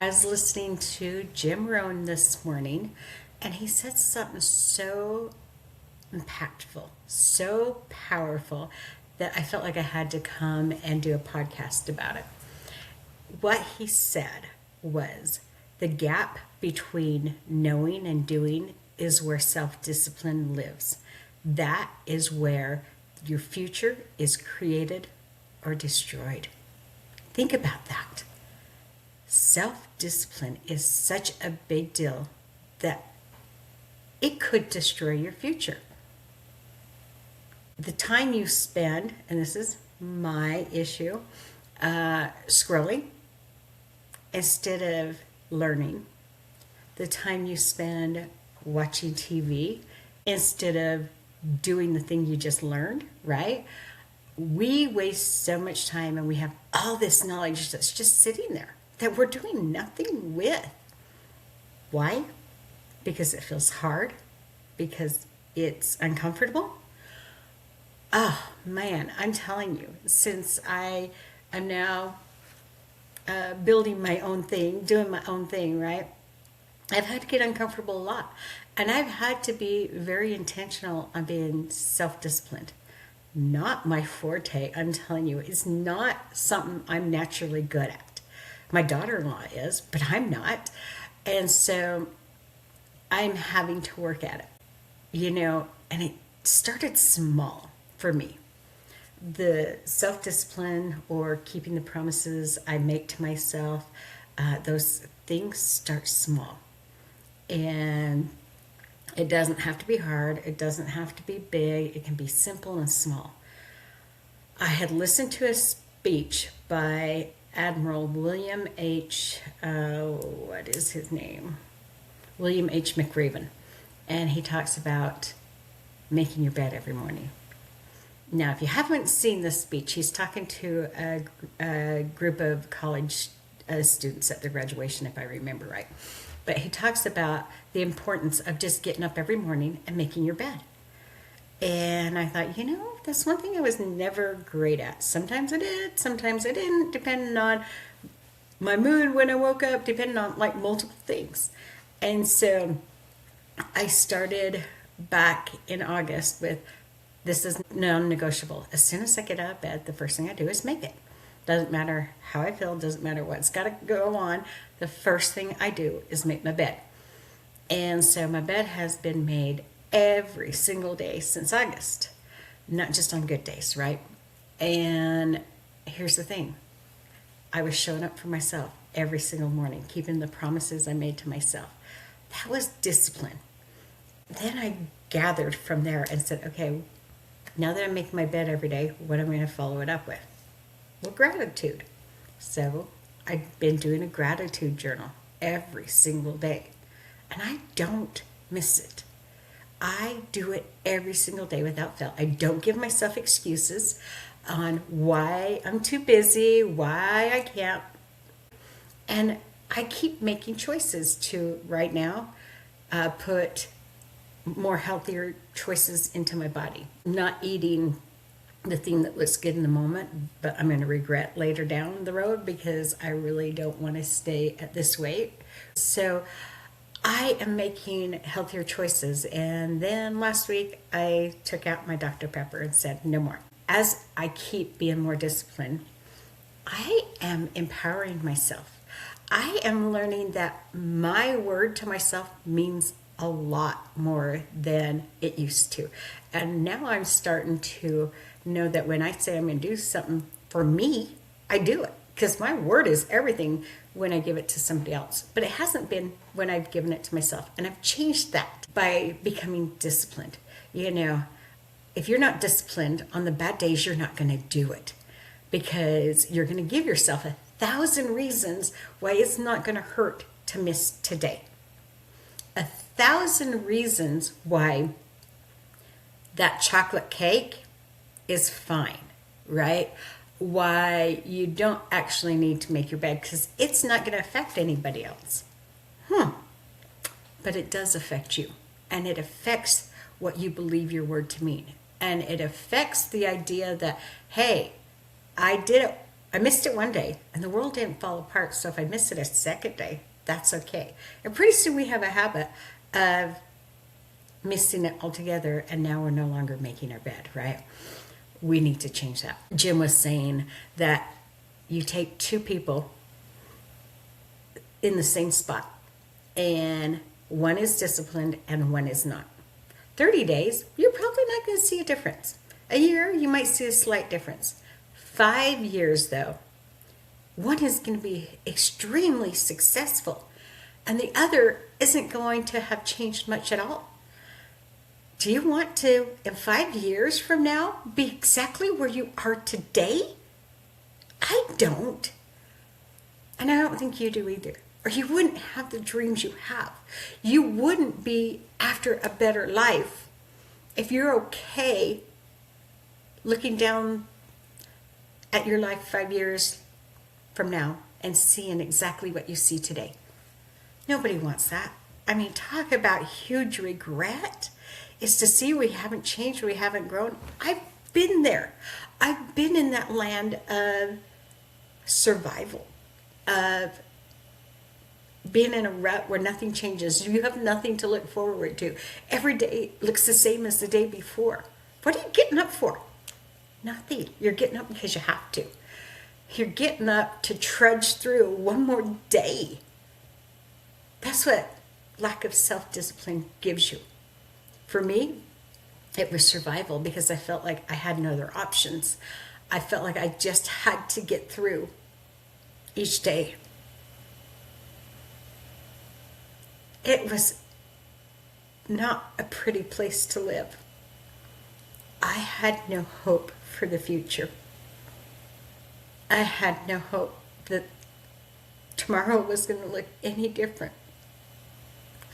I was listening to Jim Rohn this morning, and he said something so impactful, so powerful that I felt like I had to come and do a podcast about it. What he said was the gap between knowing and doing is where self discipline lives. That is where your future is created or destroyed. Think about that. Self discipline is such a big deal that it could destroy your future. The time you spend, and this is my issue, scrolling instead of learning, the time you spend watching TV instead of doing the thing you just learned, right? We waste so much time and we have all this knowledge that's just sitting there that we're doing nothing with. Why? Because it feels hard, because it's uncomfortable. Oh man, I'm telling you, since I am now building my own thing, doing my own thing, right? I've had to get uncomfortable a lot. And I've had to be very intentional on being self disciplined. Not my forte, I'm telling you. It's not something I'm naturally good at. My daughter in law is, but I'm not. And so I'm having to work at it, and it started small for me. The self discipline or keeping the promises I make to myself, those things start small. And it doesn't have to be hard, it doesn't have to be big, it can be simple and small. I had listened to a speech by Admiral William H. What is his name? William H. McRaven. And he talks about making your bed every morning. Now, if you haven't seen this speech, he's talking to a group of college students at their graduation, if I remember right. But he talks about the importance of just getting up every morning and making your bed. And I thought, that's one thing I was never great at. Sometimes I did, sometimes I didn't, depending on my mood when I woke up, depending on like multiple things. And so I started back in August with, this is non-negotiable. As soon as I get out of bed, the first thing I do is make it. Doesn't matter how I feel, doesn't matter what's got to go on. The first thing I do is make my bed. And so my bed has been made every single day since August. Not just on good days, right? And here's the thing. I was showing up for myself every single morning, keeping the promises I made to myself. That was discipline. Then I gathered from there and said, okay, now that I'm making my bed every day, what am I going to follow it up with? Well, gratitude. So I've been doing a gratitude journal every single day. And I don't miss it. I do it every single day without fail. I don't give myself excuses on why I'm too busy, why I can't. And I keep making choices to right now put more healthier choices into my body. Not eating the thing that looks good in the moment, but I'm going to regret later down the road because I really don't want to stay at this weight. So I am making healthier choices. And then last week I took out my Dr. Pepper and said, no more. As I keep being more disciplined, I am empowering myself. I am learning that my word to myself means a lot more than it used to. And now I'm starting to know that when I say I'm going to do something for me, I do it. Because my word is everything when I give it to somebody else. But it hasn't been when I've given it to myself. And I've changed that by becoming disciplined. If you're not disciplined on the bad days, you're not going to do it. Because you're going to give yourself 1,000 reasons why it's not going to hurt to miss today. 1,000 reasons why that chocolate cake is fine, right? Why you don't actually need to make your bed because it's not going to affect anybody else. But it does affect you. And it affects what you believe your word to mean. And it affects the idea that, hey, I did it I missed it one day and the world didn't fall apart. So if I miss it a second day, that's okay. And pretty soon we have a habit of missing it altogether, and now we're no longer making our bed, right? We need to change that. Jim was saying that you take two people in the same spot, and one is disciplined and one is not. 30 days, you're probably not going to see a difference. A year, you might see a slight difference. 5 years, though, one is going to be extremely successful, and the other isn't going to have changed much at all. Do you want to, in 5 years from now, be exactly where you are today? I don't. And I don't think you do either. Or you wouldn't have the dreams you have. You wouldn't be after a better life if you're okay looking down at your life 5 years from now and seeing exactly what you see today. Nobody wants that. I mean, talk about huge regret. Is to see we haven't changed, we haven't grown. I've been there. I've been in that land of survival, of being in a rut where nothing changes. You have nothing to look forward to. Every day looks the same as the day before. What are you getting up for? Nothing. You're getting up because you have to. You're getting up to trudge through one more day. That's what lack of self-discipline gives you. For me, it was survival because I felt like I had no other options. I felt like I just had to get through each day. It was not a pretty place to live. I had no hope for the future. I had no hope that tomorrow was going to look any different.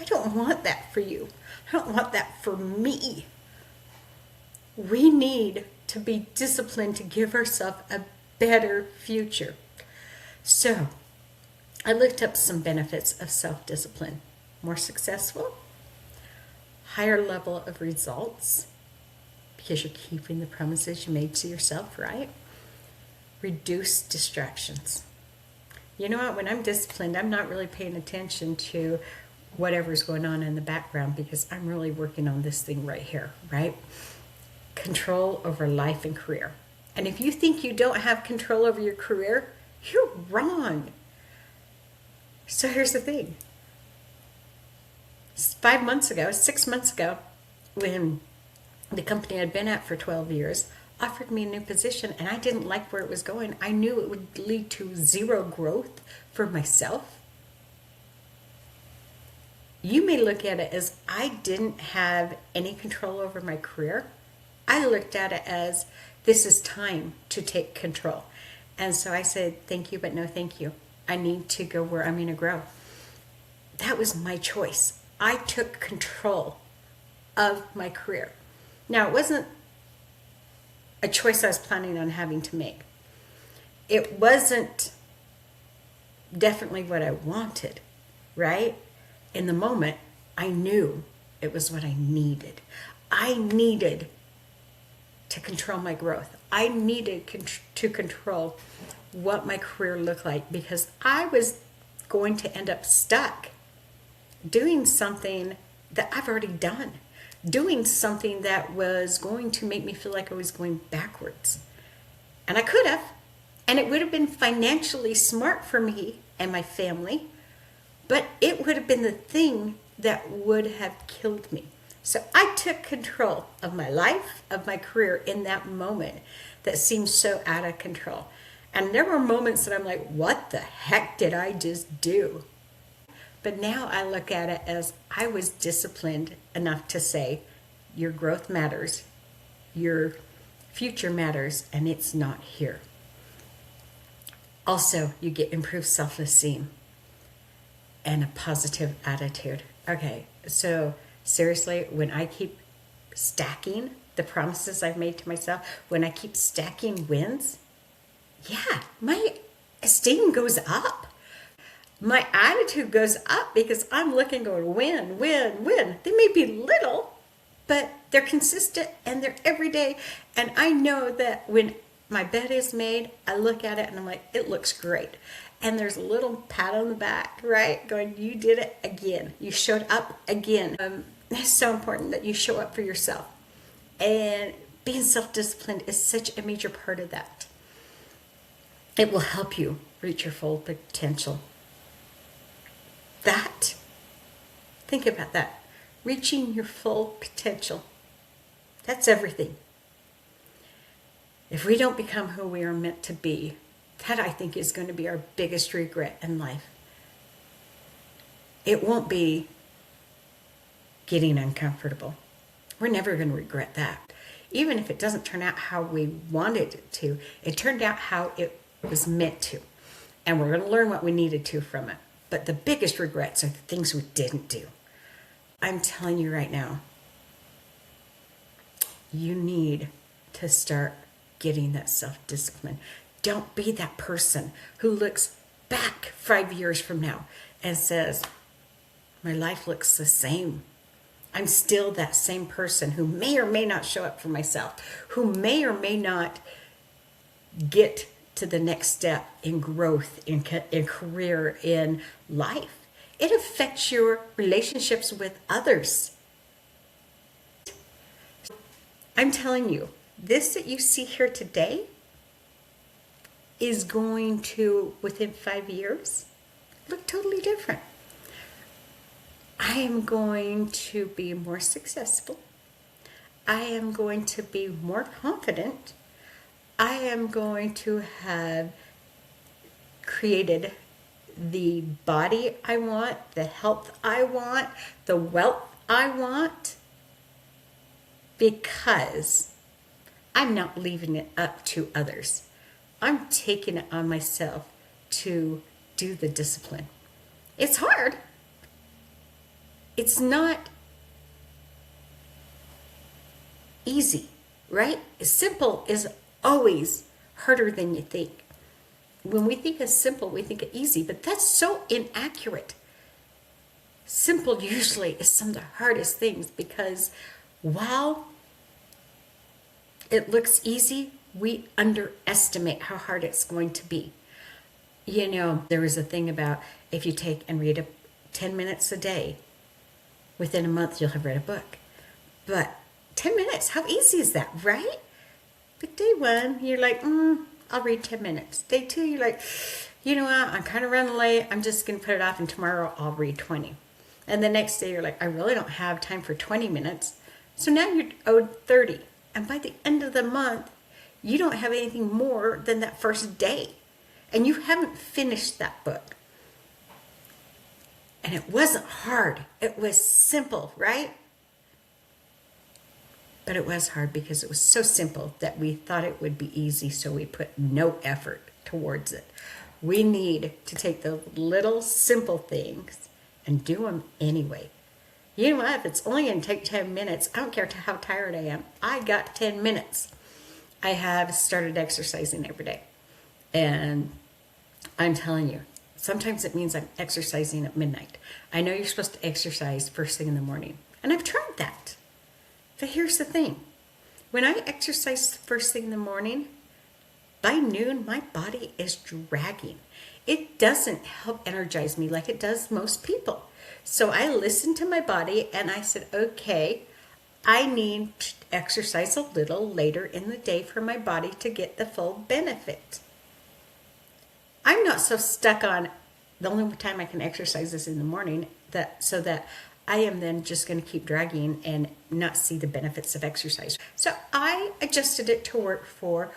I don't want that for you. I don't want that for me. We need to be disciplined to give ourselves a better future. So, I looked up some benefits of self-discipline. More successful, higher level of results, because you're keeping the promises you made to yourself, right? Reduce distractions. You know what? When I'm disciplined, I'm not really paying attention to whatever's going on in the background because I'm really working on this thing right here, right? Control over life and career. And if you think you don't have control over your career, you're wrong. So here's the thing. 6 months ago, when the company I'd been at for 12 years offered me a new position and I didn't like where it was going, I knew it would lead to zero growth for myself. You may look at it as I didn't have any control over my career. I looked at it as this is time to take control. And so I said, thank you, but no thank you. I need to go where I'm going to grow. That was my choice. I took control of my career. Now, it wasn't a choice I was planning on having to make. It wasn't definitely what I wanted, right? In the moment, I knew it was what I needed. I needed to control my growth. I needed to control what my career looked like because I was going to end up stuck doing something that I've already done, doing something that was going to make me feel like I was going backwards. And I could have, and it would have been financially smart for me and my family, but it would have been the thing that would have killed me. So I took control of my life, of my career in that moment that seemed so out of control. And there were moments that I'm like, what the heck did I just do? But now I look at it as I was disciplined enough to say, your growth matters, your future matters, and it's not here. Also, you get improved self-esteem and a positive attitude. Okay, so seriously, when I keep stacking the promises I've made to myself, when I keep stacking wins, yeah, my esteem goes up. My attitude goes up because I'm looking going, win, win, win. They may be little, but they're consistent and they're every day. And I know that when my bed is made, I look at it and I'm like, it looks great. And there's a little pat on the back, right? Going, you did it again. You showed up again. It's so important that you show up for yourself. And being self-disciplined is such a major part of that. It will help you reach your full potential. Think about that. Reaching your full potential. That's everything. If we don't become who we are meant to be, that I think is going to be our biggest regret in life. It won't be getting uncomfortable. We're never going to regret that. Even if it doesn't turn out how we wanted it to, it turned out how it was meant to. And we're going to learn what we needed to from it. But the biggest regrets are the things we didn't do. I'm telling you right now, you need to start getting that self-discipline. Don't be that person who looks back 5 years from now and says, my life looks the same. I'm still that same person who may or may not show up for myself, who may or may not get to the next step in growth, in career, in life. It affects your relationships with others. I'm telling you, this that you see here today is going to, within 5 years, look totally different. I am going to be more successful. I am going to be more confident. I am going to have created the body I want, the health I want, the wealth I want, because I'm not leaving it up to others. I'm taking it on myself to do the discipline. It's hard. It's not easy, right? Simple is always harder than you think. When we think of simple, we think of easy, but that's so inaccurate. Simple usually is some of the hardest things because while it looks easy, we underestimate how hard it's going to be. You know, there was a thing about if you take and read 10 minutes a day, within a month you'll have read a book. But 10 minutes, how easy is that, right? But day one, you're like, I'll read 10 minutes. Day two, you're like, you know what, I'm kind of running late. I'm just going to put it off and tomorrow I'll read 20. And the next day you're like, I really don't have time for 20 minutes. So now you're owed 30. And by the end of the month, you don't have anything more than that first day. And you haven't finished that book. And it wasn't hard. It was simple, right? But it was hard because it was so simple that we thought it would be easy, so we put no effort towards it. We need to take the little simple things and do them anyway. You know what? If it's only going to take 10 minutes, I don't care how tired I am. I got 10 minutes. I have started exercising every day. And I'm telling you, sometimes it means I'm exercising at midnight. I know you're supposed to exercise first thing in the morning. And I've tried that. But here's the thing. When I exercise first thing in the morning, by noon, my body is dragging. It doesn't help energize me like it does most people. So I listened to my body and I said, okay, I need to exercise a little later in the day for my body to get the full benefit. I'm not so stuck on the only time I can exercise is in the morning so that I am then just going to keep dragging and not see the benefits of exercise. So I adjusted it to work for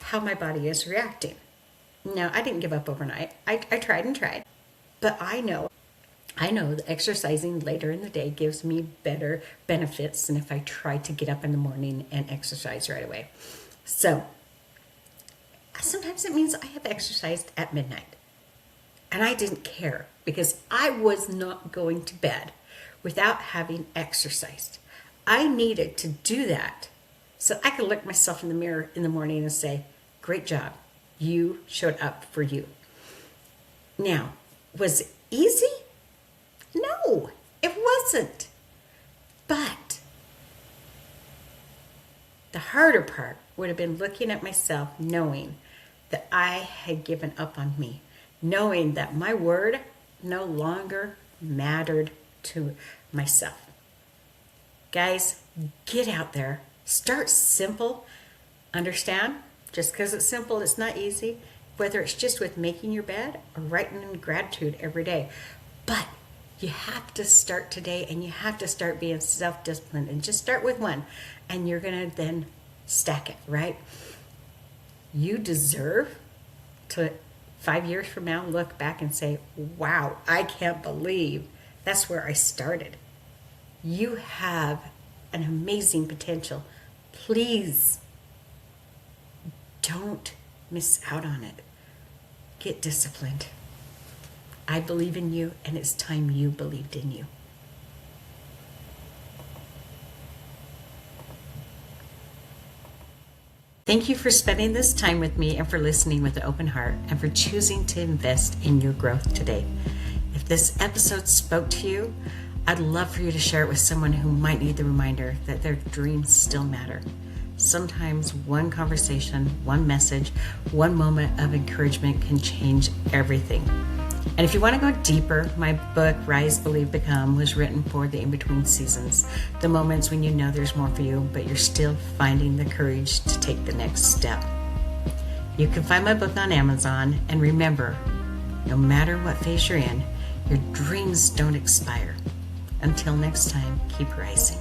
how my body is reacting. Now, I didn't give up overnight. I tried and tried. But I know that exercising later in the day gives me better benefits than if I try to get up in the morning and exercise right away. So sometimes it means I have exercised at midnight. And I didn't care because I was not going to bed without having exercised. I needed to do that so I could look myself in the mirror in the morning and say, great job. You showed up for you. Now, was it easy? No, it wasn't. But the harder part would have been looking at myself, knowing that I had given up on me, knowing that my word no longer mattered to myself. Guys, get out there. Start simple. Understand? Just because it's simple, it's not easy. Whether it's just with making your bed or writing in gratitude every day. But you have to start today, and you have to start being self-disciplined, and just start with one, and you're going to then stack it, right? You deserve to 5 years from now look back and say, wow, I can't believe that's where I started. You have an amazing potential. Please don't miss out on it. Get disciplined. I believe in you, and it's time you believed in you. Thank you for spending this time with me, and for listening with an open heart, and for choosing to invest in your growth today. If this episode spoke to you, I'd love for you to share it with someone who might need the reminder that their dreams still matter. Sometimes one conversation, one message, one moment of encouragement can change everything. And if you want to go deeper, my book, Rise, Believe, Become, was written for the in-between seasons, the moments when you know there's more for you, but you're still finding the courage to take the next step. You can find my book on Amazon, and remember, no matter what phase you're in, your dreams don't expire. Until next time, keep rising.